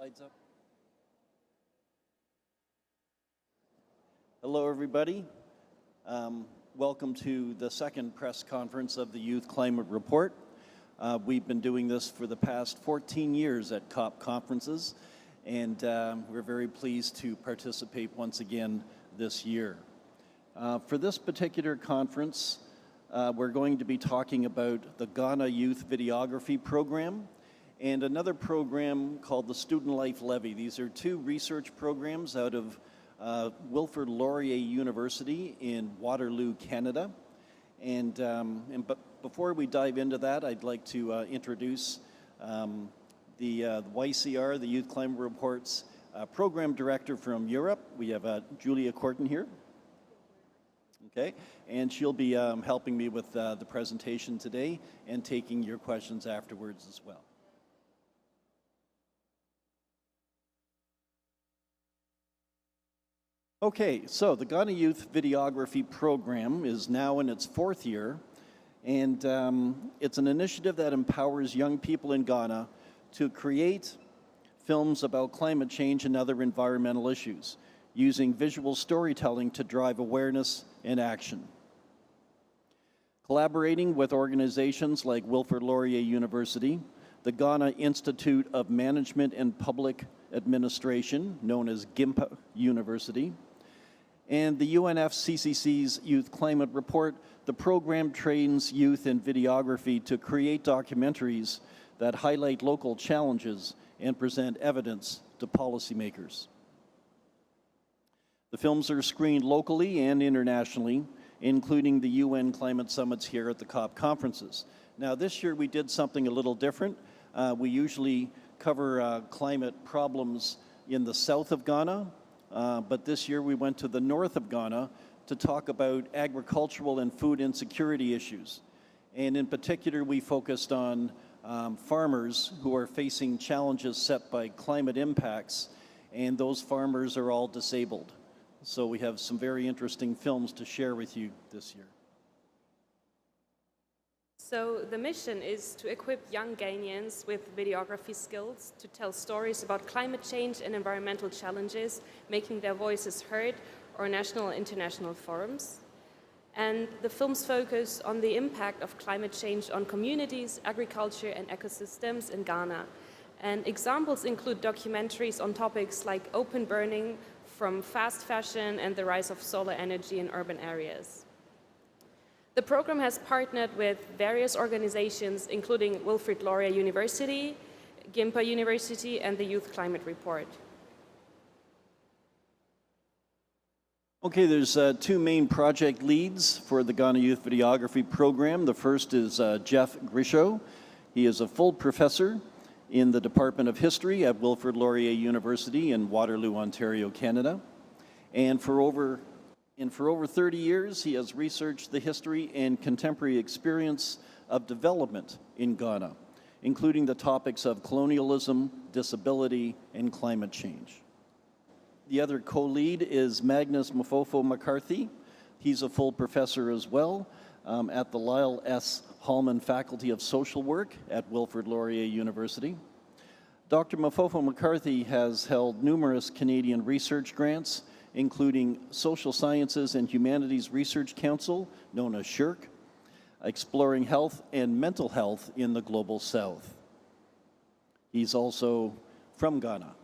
Slides up. Hello, everybody. Welcome to the second press conference of the Youth Climate Report. We've been doing this for the past 14 years at COP conferences, and we're very pleased to participate once again this year. For this particular conference, we're going to be talking about the Ghana Youth Videography Programme and another program called the Student Life Levy. These are two research programs out of Wilfrid Laurier University in Waterloo, Canada. But before we dive into that, I'd like to introduce the YCR, the Youth Climate Report's program director from Europe. We have Julia Corton here. Okay, and she'll be helping me with the presentation today and taking your questions afterwards as well. Okay, so the Ghana Youth Videography Program is now in its fourth year, and it's an initiative that empowers young people in Ghana to create films about climate change and other environmental issues, using visual storytelling to drive awareness and action. Collaborating with organizations like Wilfrid Laurier University, the Ghana Institute of Management and Public Administration, known as GIMPA University, and the UNFCCC's Youth Climate Report, the program trains youth in videography to create documentaries that highlight local challenges and present evidence to policymakers. The films are screened locally and internationally, including the UN climate summits here at the COP conferences. Now, this year we did something a little different. We usually cover climate problems in the south of Ghana, but this year we went to the north of Ghana to talk about agricultural and food insecurity issues. And in particular, we focused on farmers who are facing challenges set by climate impacts, and those farmers are all disabled. So we have some very interesting films to share with you this year. So the mission is to equip young Ghanaians with videography skills to tell stories about climate change and environmental challenges, making their voices heard on national and international forums. And the films focus on the impact of climate change on communities, agriculture, and ecosystems in Ghana. And examples include documentaries on topics like open burning, from fast fashion and the rise of solar energy in urban areas. The program has partnered with various organizations, including Wilfrid Laurier University, GIMPA University, and the Youth Climate Report. Okay, there's two main project leads for the Ghana Youth Videography Program. The first is Jeff Grisho. He is a full professor in the Department of History at Wilfrid Laurier University in Waterloo, Ontario, Canada. And for over 30 years, he has researched the history and contemporary experience of development in Ghana, including the topics of colonialism, disability, and climate change. The other co-lead is Magnus Mofofo McCarthy. He's a full professor as well at the Lyle S. Hallman Faculty of Social Work at Wilfrid Laurier University. Dr. Mofofo McCarthy has held numerous Canadian research grants, including Social Sciences and Humanities Research Council, known as SSHRC, Exploring Health and Mental Health in the Global South. He's also from Ghana.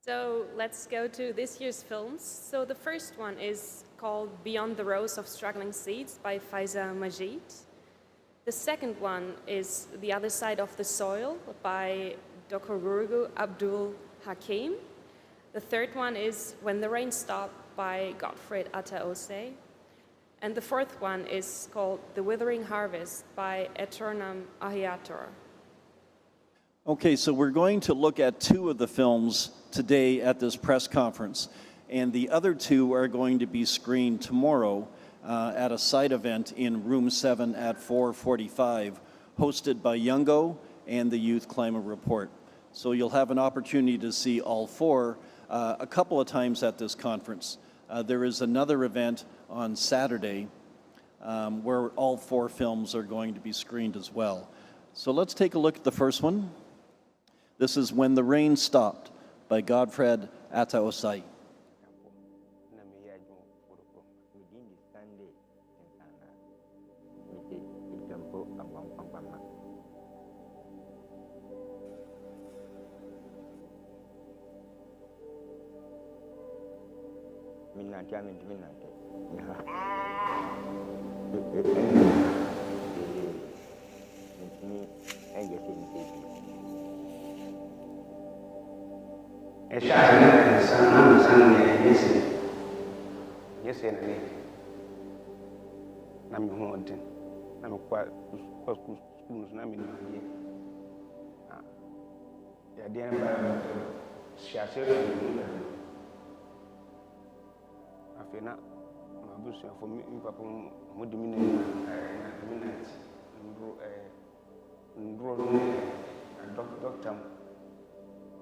So let's go to this year's films. So the first one is called Beyond the Rows of Struggling Seeds by Faiza Majid. The second one is The Other Side of the Soil by Dr. Abdul Hakim. The third one is When the Rain Stopped by Godfred Ataose. And the fourth one is called The Withering Harvest by Eternam Ahiator. Okay, so we're going to look at two of the films today at this press conference, and the other two are going to be screened tomorrow at a side event in Room 7 at 4:45, hosted by Youngo and the Youth Climate Report. So you'll have an opportunity to see all four a couple of times at this conference. There is another event on Saturday where all four films are going to be screened as well. So let's take a look at the first one. This is When the Rain Stopped by Godfred Ataosai.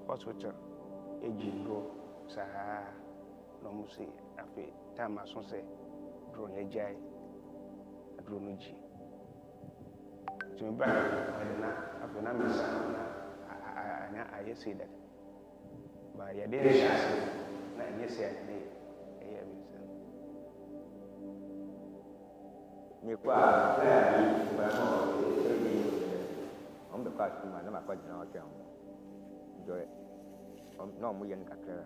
Hospital ejindro saa no musi afi tama so se drone ejai drone ji tumba na afi na misa na anya ayese that ba ya de shase na ayese ne eya misa ni kwa ni ba mo on be kwa kuma na makwa jina wake on joy no mu yen kakra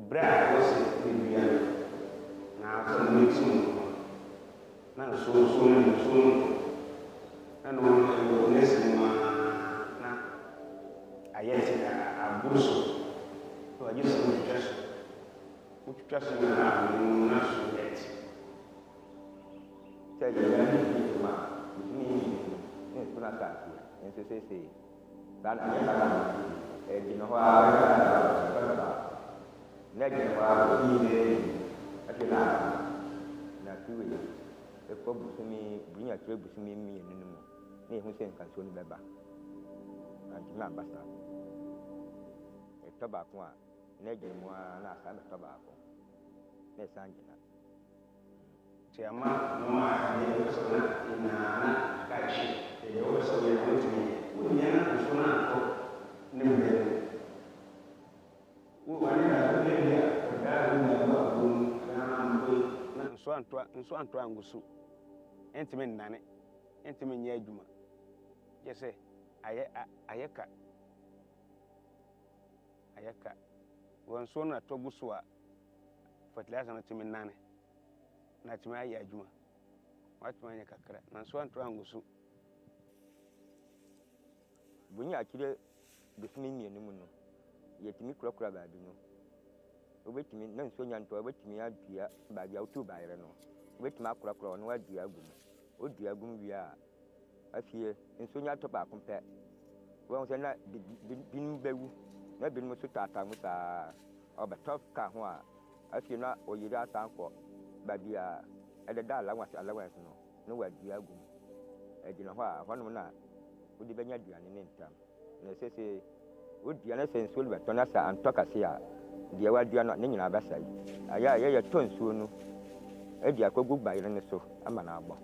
bra was bibia na so meeting na so na no nesi na ayeti na abuso to ajisa mu trust na so yet tell you ma kuna kasi nsese bana dino ho na dino ho ile akila na tuwe e ko busumi bunya ture busumi mi enunu mu na ehu se nkan so ni beba anti ma basa e to ba ko a na dino mo na asa me to ba ko na sanjina Tiama mama ni so na kachi eu sou eu muito o minha funciona to nem bem o ainda ele pegar uma bom na nso anto angusu entime nane entime nya adwuma je se ayeka wonso na to gusu a fertilizer na time nane na time ayi adwuma watuma nya kakra na nso anto angusu bunya akire besumi mienu mu no yetimi kurakura baabi no obetimi na nso nyanto obetimi adua baabi auto baayere no obetimi akurakura no adua agum odua agum wi a afie nso nyanto ba kompe won se na binu bewu na binu so tata mu sa obeto ka ho a afie na oyiri asanko baabi a ededa allowance no wadua agum ejina ho a hono na odi benya duane ne ntam na sese odi ana sensual beto na sa antoka se a dia wadua no ne nyina basai aya ye tonsuo no edi akogu bayire ne so ama na agbo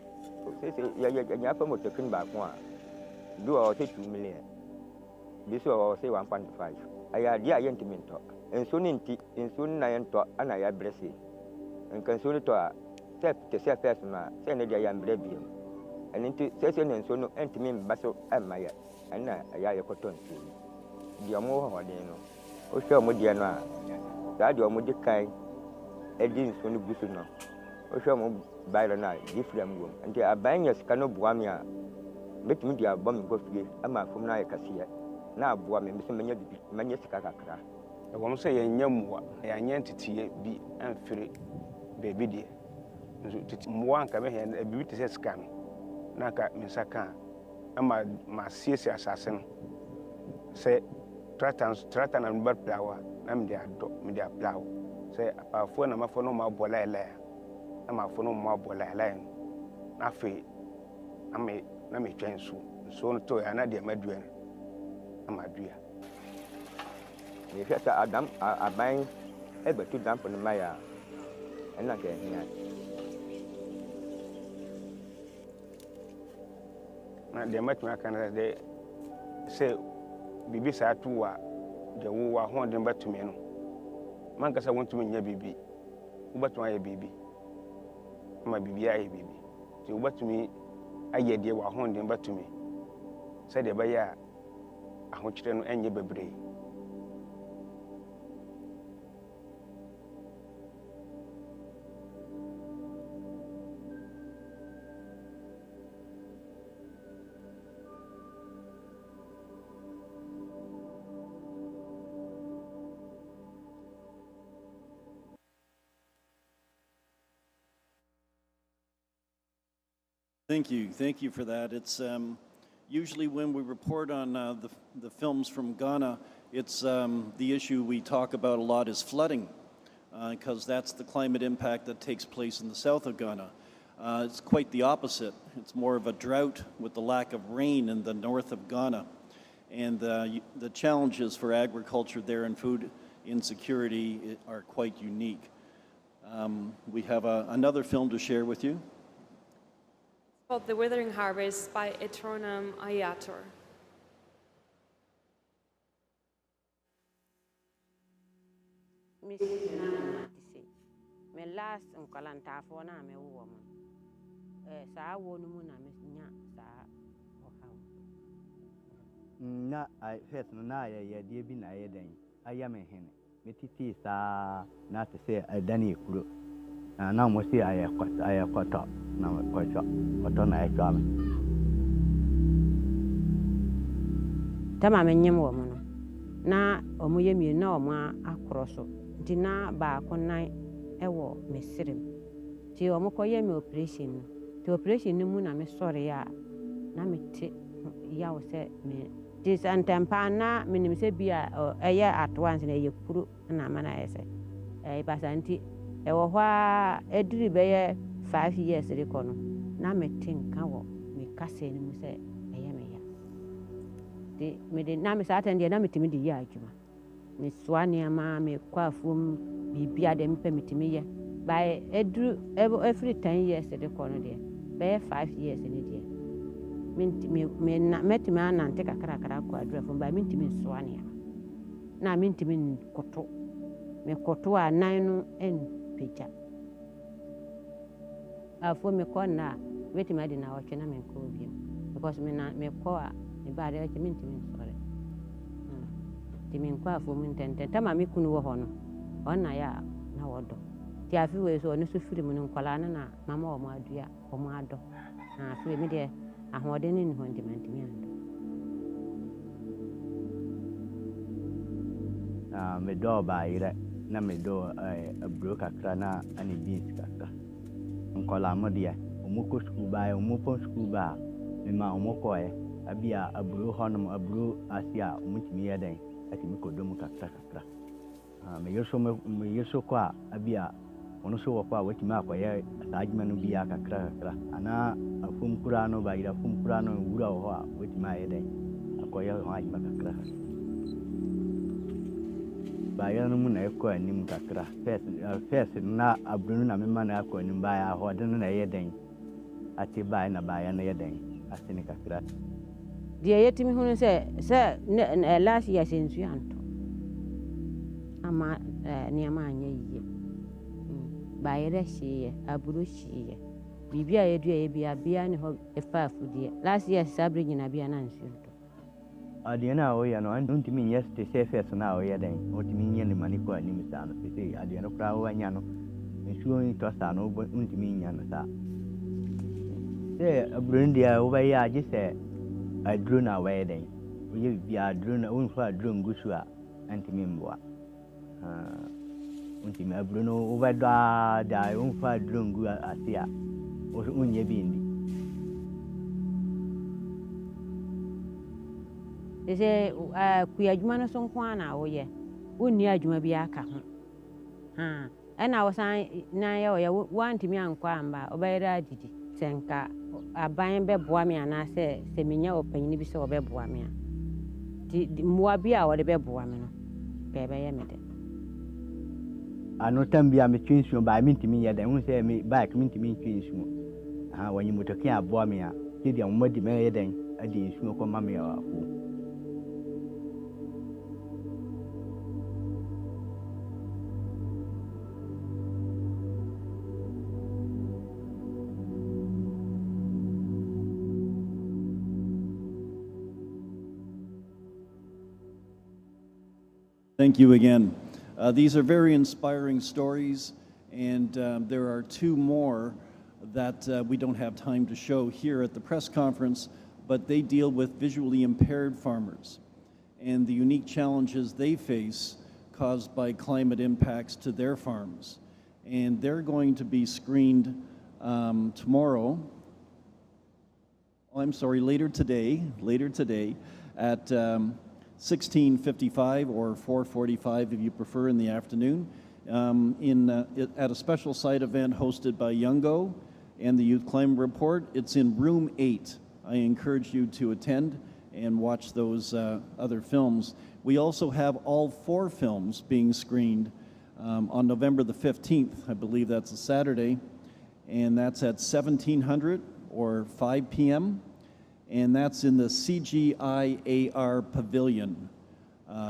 sese ye nya fa motokin ba ko a do o se 2 million bi so o se 1.5 aya dia ye ntiminto enso ni nti enso na ye nto ana ya brese nkan so ni to a te se first na se ne dia ya mbre biem enti sese ne nso no entimi mbaso amaya ana aya ye koton di omo ho de no o hwe omo de no a da di omo de kai edi nso no gusu no o hwe omo bayro na di fram wom enti abanya sika no buami a betimi di abom go fie ama fom na ye kase na aboa me mse manya bibi manya sika kakra e wom se ye nyamwa ya nya ntitiye bi amfire bebi de nso titi mwa nka me he bibi te se sika no naka misaka ama masiesi asase no se trata na mbar plawa na mde plawo se afo na mafo no ma bola ele ama afo no ma bola ele na fe ame na me twensu so no to ya na de madua ama dua ni feta adam aban ebetu dampo no maya ena ke hia de matuma kan de se bibi sa tuwa de wo ho de batumi no man ka sa wontumi nya bibi wo batuma ya bibi ma bibi ya bibi ti wo batumi aye de wo ho de batumi se de ba ya aho kire no enye bebre. Thank you for that. It's usually when we report on the films from Ghana, it's the issue we talk about a lot is flooding, because that's the climate impact that takes place in the south of Ghana. It's quite the opposite. It's more of a drought with the lack of rain in the north of Ghana. And the challenges for agriculture there and food insecurity are quite unique. We have another film to share with you. Called The Withering Harvest by Etronam Ayator. Me last nkolanta fo na me wo mo saa wo no mu na me nya saa ohaw na I first na ya die bi na ye den aya me hene me titi saa na te se adani kuro na mo si aya kwata na kwata na ya twame tama me nyem wo mo no na omo ye mi na omo akoro so nti na ba ko nan ewo me sirem ti omo ko ye me operation no ti operation no mu na me sore ya na me te ya wo se me this antempa na me nim se bia eye at once na ye kuru na ma na ese basanti ewo hwa ediri be ye 5 years reko no na me tinka wo me kase ni mu se eye me ya de me de na me sa atende na me timi di ya adwuma me swane ma me kwafum bibia de mpe metimi ye by edru every 10 years reko no de be 5 years ni de me metimi anante kakra kwa adrefo ba mentimi swane na mentimi koto me koto a nan no en peja afo me ko na metimi ade na otwe na me ko biem because me ko a me ba de mentimi sore timi kwa afo mu ntente tama me kunu wo ho no ona ya na wodo ti afi we so ne so firi mu nkola na mama o ma adua o ma ado na afi me de ahode ni ho ndimantimi ando me do ba ire na me do abro kakra na ani beans kakra nkola mo de omoko school ba omoko school ba me ma omoko abia abro honom abro asia omutimi yeden ati mi kodomu kakra me yeso kwa abia ono so wakwa watimi akoye sajima no bia kakra ana afum kura no ba ira fum kura no wura ho a watimi ayeden akoye ho ajima kakra ba ya no mu na ekọ anim kakra first na abrunu na mema na akọ anim ba ya ho de no na yeden ati ba na ba ya na yeden asini kakra die yetimi hunu se last year sensu anto ama niama anya yiye bayere hye aburu hye bibia yedu ye bia ne ho efa afudie last year sabre nyina bia na nsu nto ade na o ya no antimi yes te se first na o ya den otimi nya ni mani ko ani misa no se ade no kra o anya no nsu ni to sa no ontimi nya no sa se aburu ndia o ba ya ji se adru na wa den o ye bia adru na o fa adru ngusu a antimi mboa untimi abruno ubada da unfa drungu asia unye bindi ese kuya adwuma no so nko ana wo ye wonni adwuma bi aka ho ana wo san na ye wo ye wantimi anko amba obayira adidi senka aban be boa me ana se minya opanyin bi se obeboa me a di muwa bi a wo de be boa me no bebe ye me de ano tambia me twinsu ba mintimi ya da hu se me bike mintimi twinsu wanyi motokin aboa me a ti dia mmodi me ye den de nsuo kɔma me awafo. Thank you again. These are very inspiring stories, and there are two more that we don't have time to show here at the press conference, but they deal with visually impaired farmers and the unique challenges they face caused by climate impacts to their farms. And they're going to be screened tomorrow. Oh, I'm sorry, later today at 16:55 or 4:45 if you prefer in the afternoon at a special site event hosted by Youngo and the Youth Climate Report. It's in room 8. I encourage you to attend and watch those other films. We also have all 4 films being screened on November the 15th. I believe that's a Saturday, and that's at 1700 or 5 p.m. and that's in the CGIAR Pavilion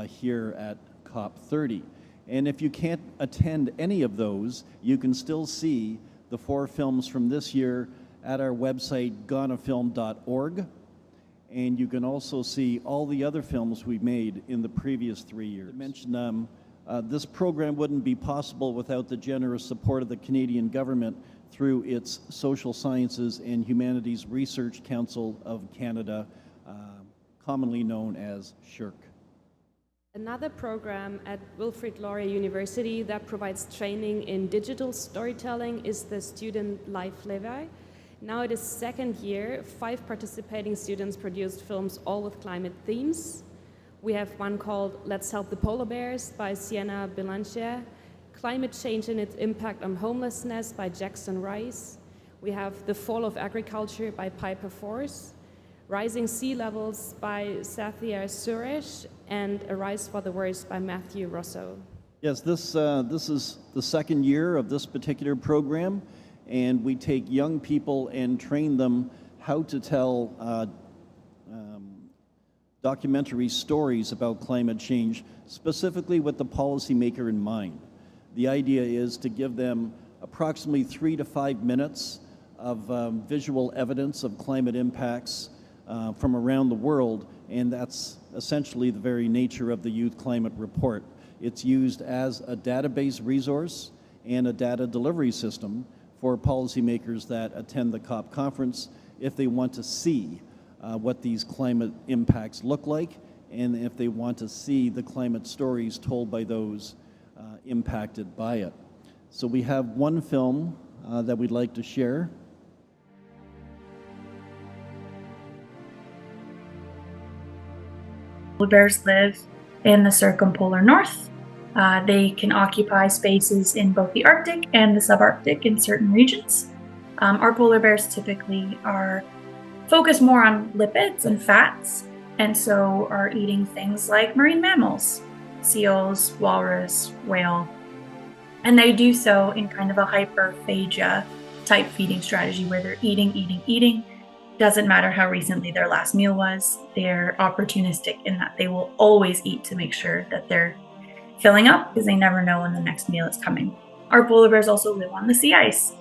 here at COP30. And if you can't attend any of those, you can still see the 4 films from this year at our website, ghanafilm.org. And you can also see all the other films we've made in the previous 3 years. I mentioned this program wouldn't be possible without the generous support of the Canadian government through its Social Sciences and Humanities Research Council of Canada, commonly known as SHIRC. Another program at Wilfrid Laurier University that provides training in digital storytelling is the Student Life Levy. Now it is second year. 5 participating students produced films, all with climate themes. We have one called Let's Help the Polar Bears by Sienna Belanger, Climate Change and Its Impact on Homelessness by Jackson Rice. We have The Fall of Agriculture by Piper Force, Rising Sea Levels by Sathya Suresh, and A Rise for the Worst by Matthew Rosso. Yes, this is the second year of this particular program, and we take young people and train them how to tell documentary stories about climate change, specifically with the policymaker in mind. The idea is to give them approximately 3 to 5 minutes of visual evidence of climate impacts from around the world, and that's essentially the very nature of the Youth Climate Report. It's used as a database resource and a data delivery system for policymakers that attend the COP conference if they want to see what these climate impacts look like, and if they want to see the climate stories told by those impacted by it. So we have one film that we'd like to share. Polar bears live in the circumpolar north. They can occupy spaces in both the Arctic and the subarctic in certain regions. Our polar bears typically are focused more on lipids and fats, and so are eating things like marine mammals, seals, walrus, whale. And they do so in kind of a hyperphagia type feeding strategy where they're eating. Doesn't matter how recently their last meal was. They're opportunistic in that they will always eat to make sure that they're filling up because they never know when the next meal is coming. Our polar bears also live on the sea ice.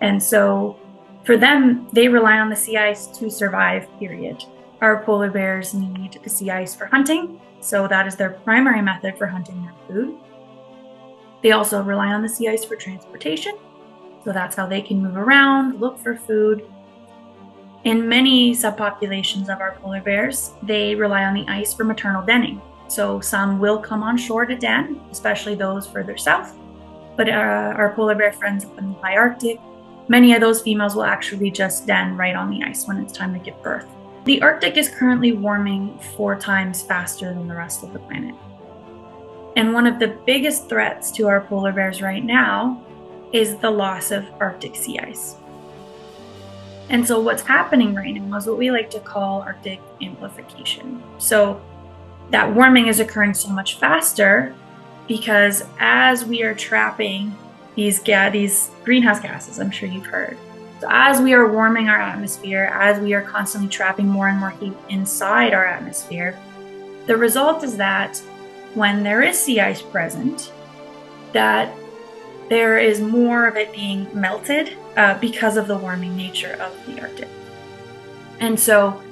And so for them, they rely on the sea ice to survive, period. Our polar bears need the sea ice for hunting. So that is their primary method for hunting their food. They also rely on the sea ice for transportation. So that's how they can move around, look for food. In many subpopulations of our polar bears, they rely on the ice for maternal denning. So some will come on shore to den, especially those further south. But our polar bear friends up in the high Arctic, many of those females will actually just den right on the ice when it's time to give birth. The Arctic is currently warming 4 times faster than the rest of the planet. And one of the biggest threats to our polar bears right now is the loss of Arctic sea ice. And so what's happening right now is what we like to call Arctic amplification. So that warming is occurring so much faster because as we are trapping these greenhouse gases, I'm sure you've heard, So as we are warming our atmosphere, as we are constantly trapping more and more heat inside our atmosphere, the result is that when there is sea ice present, that there is more of it being melted because of the warming nature of the Arctic. And so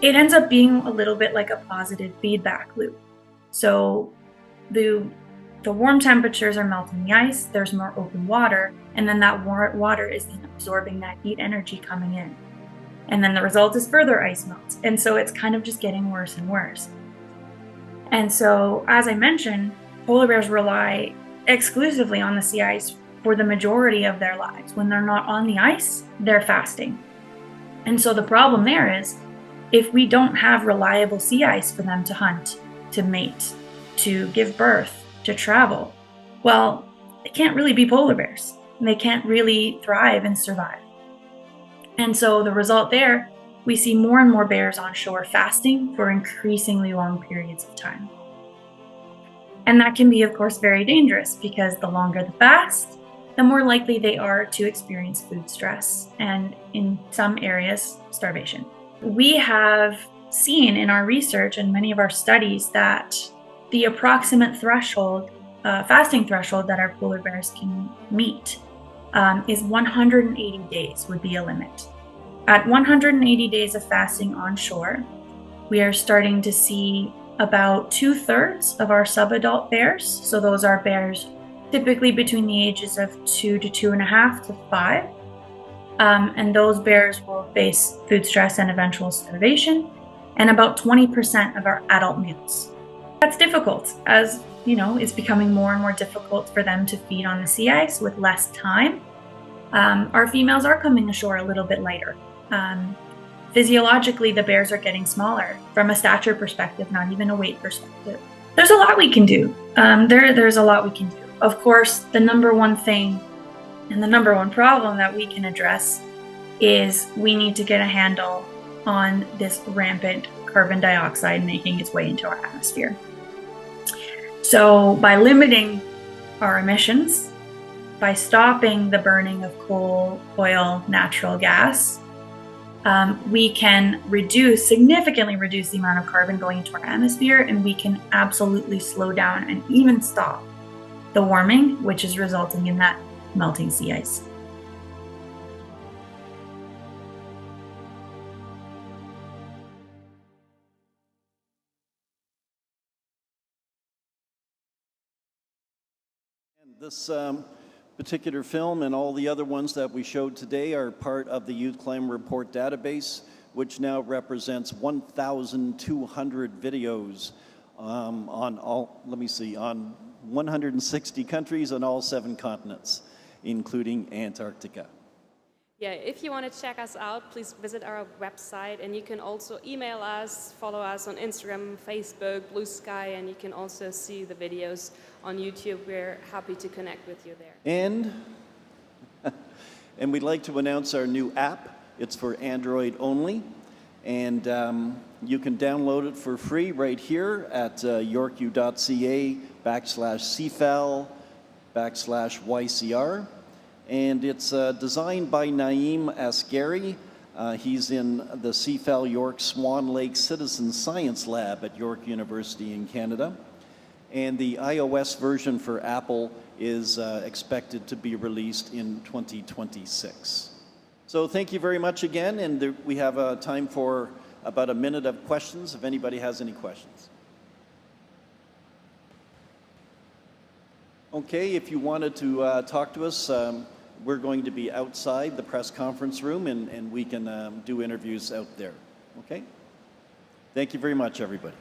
it ends up being a little bit like a positive feedback loop. So the warm temperatures are melting the ice, there's more open water, and then that water is then absorbing that heat energy coming in. And then the result is further ice melt. And so it's kind of just getting worse and worse. And so, as I mentioned, polar bears rely exclusively on the sea ice for the majority of their lives. When they're not on the ice, they're fasting. And so the problem there is, if we don't have reliable sea ice for them to hunt, to mate, to give birth, to travel, well, they can't really be polar bears. They can't really thrive and survive. And so the result there, we see more and more bears on shore fasting for increasingly long periods of time. And that can be, of course, very dangerous because the longer the fast, the more likely they are to experience food stress and, in some areas, starvation. We have seen in our research and many of our studies that the approximate threshold, fasting threshold that our polar bears can meet is 180 days would be a limit. At 180 days of fasting on shore, we are starting to see about 2/3 of our subadult bears. So those are bears typically between the ages of 2 to 2.5 to 5. And those bears will face food stress and eventual starvation, and about 20% of our adult males. That's difficult, as you know, it's becoming more and more difficult for them to feed on the sea ice with less time. Our females are coming ashore a little bit lighter. Physiologically, the bears are getting smaller from a stature perspective, not even a weight perspective. There's a lot we can do. There's a lot we can do. Of course, the number one thing and the number one problem that we can address is we need to get a handle on this rampant carbon dioxide making its way into our atmosphere. So by limiting our emissions, by stopping the burning of coal, oil, natural gas, we can significantly reduce the amount of carbon going into our atmosphere, and we can absolutely slow down and even stop the warming, which is resulting in that melting sea ice. This particular film and all the other ones that we showed today are part of the Youth Climate Report database, which now represents 1,200 videos on 160 countries on all 7 continents, including Antarctica. Yeah, if you want to check us out, please visit our website, and you can also email us, follow us on Instagram, Facebook, Blue Sky, and you can also see the videos on YouTube. We're happy to connect with you there. And we'd like to announce our new app. It's for Android only, and you can download it for free right here at yorku.ca/CFAL/YCR. And it's designed by Naeem Asghari. He's in the CFAL York Swan Lake Citizen Science Lab at York University in Canada. And the iOS version for Apple is expected to be released in 2026. So thank you very much again, and we have time for about a minute of questions, if anybody has any questions. Okay, if you wanted to talk to us, we're going to be outside the press conference room, and we can do interviews out there. Okay? Thank you very much, everybody.